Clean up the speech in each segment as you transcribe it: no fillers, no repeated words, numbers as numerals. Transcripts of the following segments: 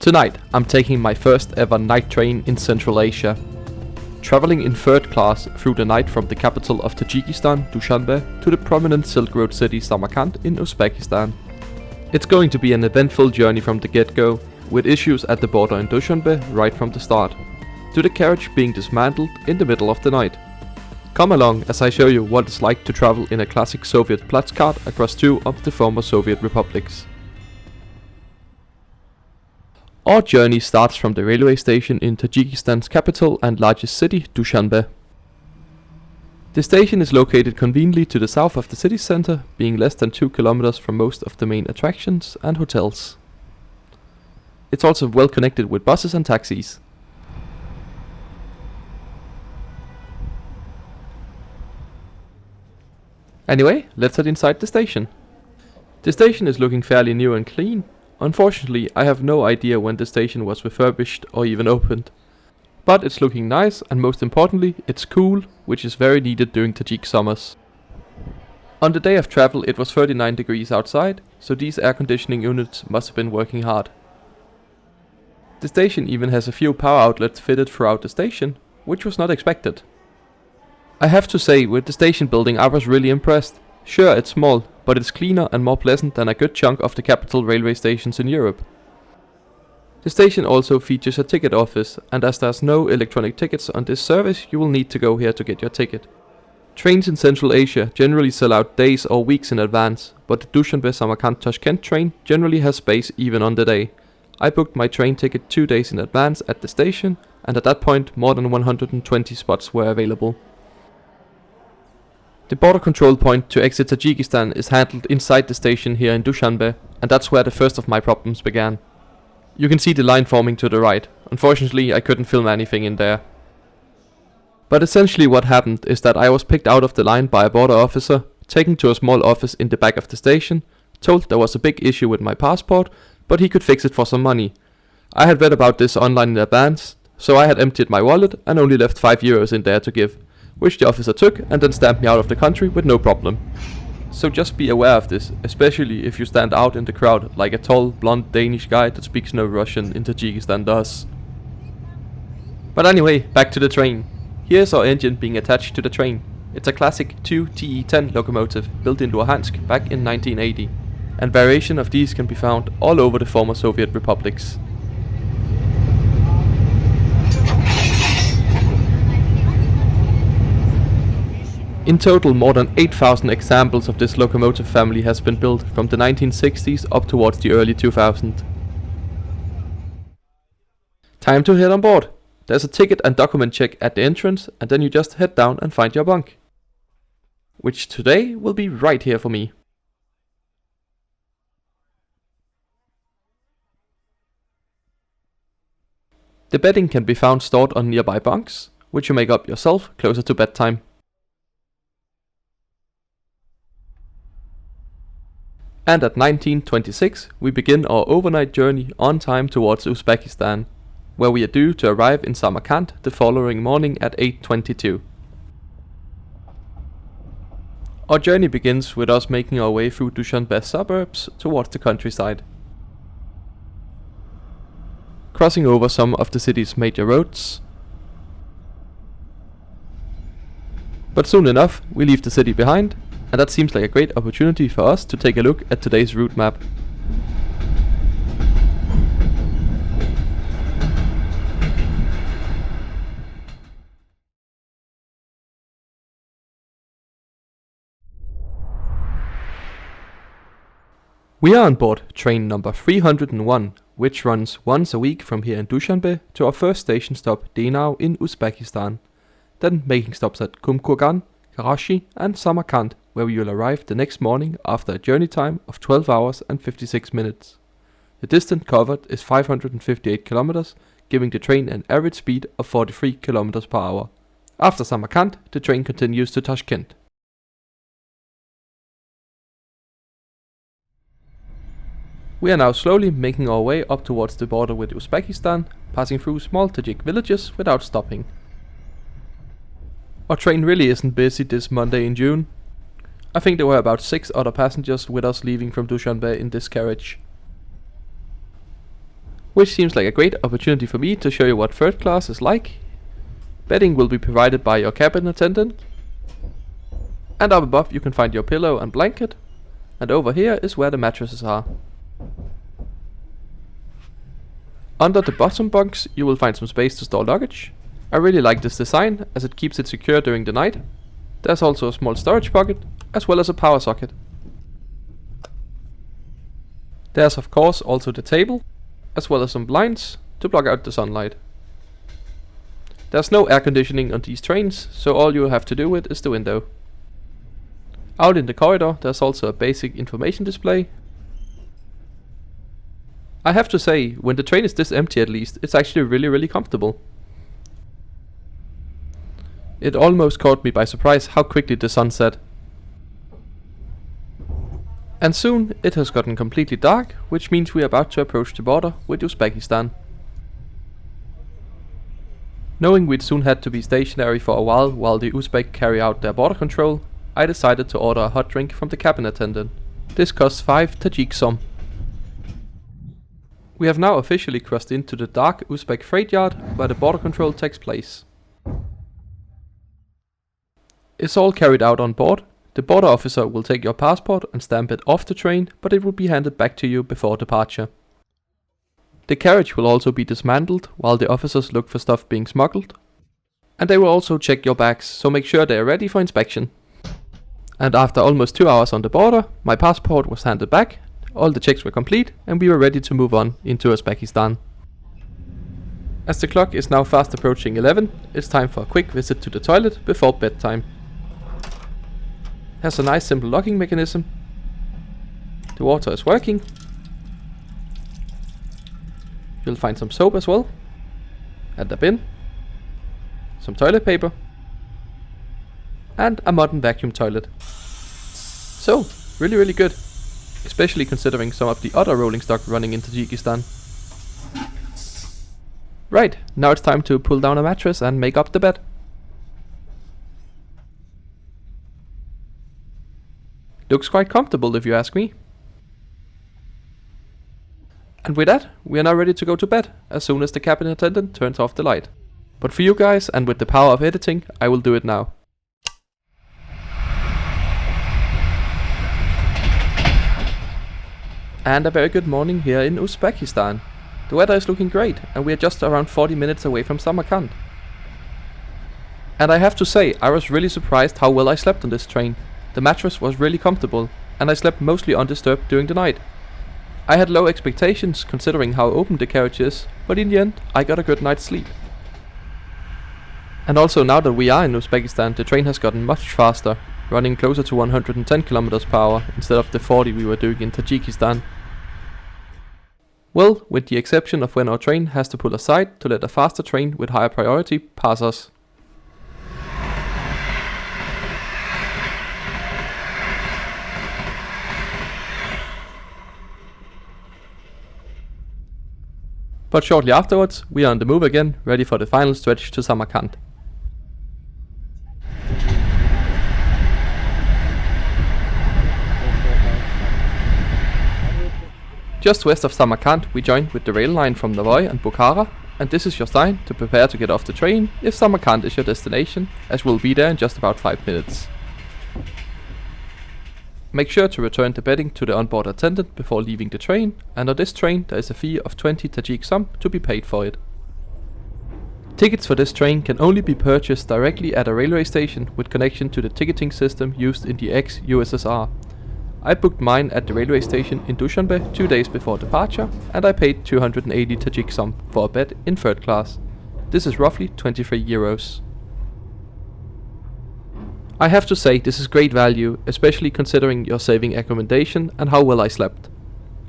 Tonight, I'm taking my first ever night train in Central Asia. Traveling in third class through the night from the capital of Tajikistan, Dushanbe, to the prominent Silk Road city Samarkand in Uzbekistan. It's going to be an eventful journey from the get-go, with issues at the border in Dushanbe right from the start, to the carriage being dismantled in the middle of the night. Come along as I show you what it's like to travel in a classic Soviet Platzkart across two of the former Soviet republics. Our journey starts from the railway station in Tajikistan's capital and largest city, Dushanbe. The station is located conveniently to the south of the city center, being less than 2 kilometers from most of the main attractions and hotels. It's also well connected with buses and taxis. Anyway, let's head inside the station. The station is looking fairly new and clean. Unfortunately, I have no idea when the station was refurbished or even opened. But it's looking nice, and most importantly, it's cool, which is very needed during Tajik summers. On the day of travel it was 39 degrees outside, so these air conditioning units must have been working hard. The station even has a few power outlets fitted throughout the station, which was not expected. I have to say, with the station building I was really impressed. Sure, it's small, but it's cleaner and more pleasant than a good chunk of the capital railway stations in Europe. The station also features a ticket office, and as there's no electronic tickets on this service, you will need to go here to get your ticket. Trains in Central Asia generally sell out days or weeks in advance, but the Dushanbe Samarkand Tashkent train generally has space even on the day. I booked my train ticket 2 days in advance at the station, and at that point more than 120 spots were available. The border control point to exit Tajikistan is handled inside the station here in Dushanbe, and that's where the first of my problems began. You can see the line forming to the right. Unfortunately, I couldn't film anything in there. But essentially what happened is that I was picked out of the line by a border officer, taken to a small office in the back of the station, told there was a big issue with my passport, but he could fix it for some money. I had read about this online in advance, so I had emptied my wallet and only left 5 euros in there to give, which the officer took and then stamped me out of the country with no problem. So just be aware of this, especially if you stand out in the crowd like a tall, blonde Danish guy that speaks no Russian in Tajikistan does. But anyway, back to the train. Here's our engine being attached to the train. It's a classic 2 TE10 locomotive built in Luhansk back in 1980, and variation of these can be found all over the former Soviet republics. In total, more than 8,000 examples of this locomotive family has been built from the 1960s up towards the early 2000s. Time to head on board. There's a ticket and document check at the entrance, and then you just head down and find your bunk. Which today will be right here for me. The bedding can be found stored on nearby bunks, which you make up yourself closer to bedtime. And at 19:26 we begin our overnight journey on time towards Uzbekistan, where we are due to arrive in Samarkand the following morning at 8:22. Our journey begins with us making our way through Dushanbe suburbs towards the countryside, crossing over some of the city's major roads. But soon enough we leave the city behind, and that seems like a great opportunity for us to take a look at today's route map. We are on board train number 301, which runs once a week from here in Dushanbe to our first station stop Denau in Uzbekistan, then making stops at Kumkurgan, Karachi and Samarkand, where we will arrive the next morning after a journey time of 12 hours and 56 minutes. The distance covered is 558 kilometers, giving the train an average speed of 43 kilometers per hour. After Samarkand, the train continues to Tashkent. We are now slowly making our way up towards the border with Uzbekistan, passing through small Tajik villages without stopping. Our train really isn't busy this Monday in June. I think there were about 6 other passengers with us leaving from Dushanbe in this carriage. which seems like a great opportunity for me to show you what third class is like. Bedding will be provided by your cabin attendant. And up above you can find your pillow and blanket. And over here is where the mattresses are. Under the bottom bunks you will find some space to store luggage. I really like this design as it keeps it secure during the night. There's also a small storage pocket as well as a power socket. There's of course also the table as well as some blinds to block out the sunlight. There's no air conditioning on these trains, so all you have to do with is the window. Out in the corridor there's also a basic information display. I have to say, when the train is this empty at least, it's actually really comfortable. It almost caught me by surprise how quickly the sun set. And soon it has gotten completely dark, which means we are about to approach the border with Uzbekistan. Knowing we'd soon had to be stationary for a while the Uzbek carry out their border control, I decided to order a hot drink from the cabin attendant. This costs 5 Tajik som. We have now officially crossed into the dark Uzbek freight yard where the border control takes place. It's all carried out on board. The border officer will take your passport and stamp it off the train, but it will be handed back to you before departure. The carriage will also be dismantled while the officers look for stuff being smuggled. And they will also check your bags, so make sure they are ready for inspection. And after almost 2 hours on the border, my passport was handed back, all the checks were complete and we were ready to move on into Uzbekistan. As the clock is now fast approaching 11, it's time for a quick visit to the toilet before bedtime. Has a nice simple locking mechanism. The water is working. You'll find some soap as well. And a bin. Some toilet paper. And a modern vacuum toilet. So, really good. Especially considering some of the other rolling stock running in Tajikistan. Right, now it's time to pull down a mattress and make up the bed. Looks quite comfortable if you ask me. And with that, we are now ready to go to bed as soon as the cabin attendant turns off the light. But for you guys and with the power of editing, I will do it now. And a very good morning here in Uzbekistan. The weather is looking great and we are just around 40 minutes away from Samarkand. And I have to say, I was really surprised how well I slept on this train. The mattress was really comfortable and I slept mostly undisturbed during the night. I had low expectations considering how open the carriage is, but in the end I got a good night's sleep. And also now that we are in Uzbekistan, the train has gotten much faster, running closer to 110 km per hour instead of the 40 we were doing in Tajikistan. Well, with the exception of when our train has to pull aside to let a faster train with higher priority pass us. But shortly afterwards, we are on the move again, ready for the final stretch to Samarkand. Just west of Samarkand, we joined with the rail line from Navoy and Bukhara, and this is your sign to prepare to get off the train if Samarkand is your destination, as we'll be there in just about 5 minutes. Make sure to return the bedding to the onboard attendant before leaving the train, and on this train there is a fee of 20 Tajik som to be paid for it. Tickets for this train can only be purchased directly at a railway station with connection to the ticketing system used in the ex-USSR. I booked mine at the railway station in Dushanbe 2 days before departure, and I paid 280 Tajik som for a bed in third class. This is roughly 23 euros. I have to say this is great value, especially considering your saving accommodation and how well I slept.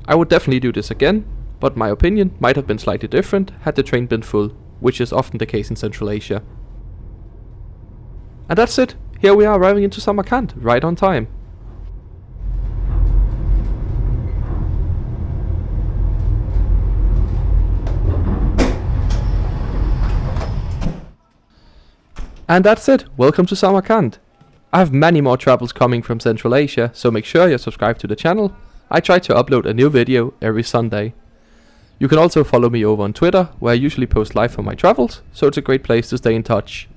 I would definitely do this again, but my opinion might have been slightly different had the train been full, which is often the case in Central Asia. And that's it, here we are arriving into Samarkand, right on time. And that's it, welcome to Samarkand. I have many more travels coming from Central Asia, so make sure you're subscribed to the channel. I try to upload a new video every Sunday. You can also follow me over on Twitter, where I usually post live from my travels, so it's a great place to stay in touch.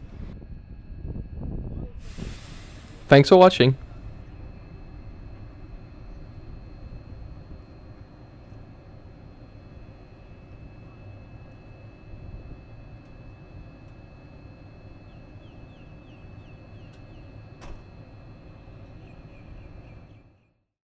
Thanks for watching.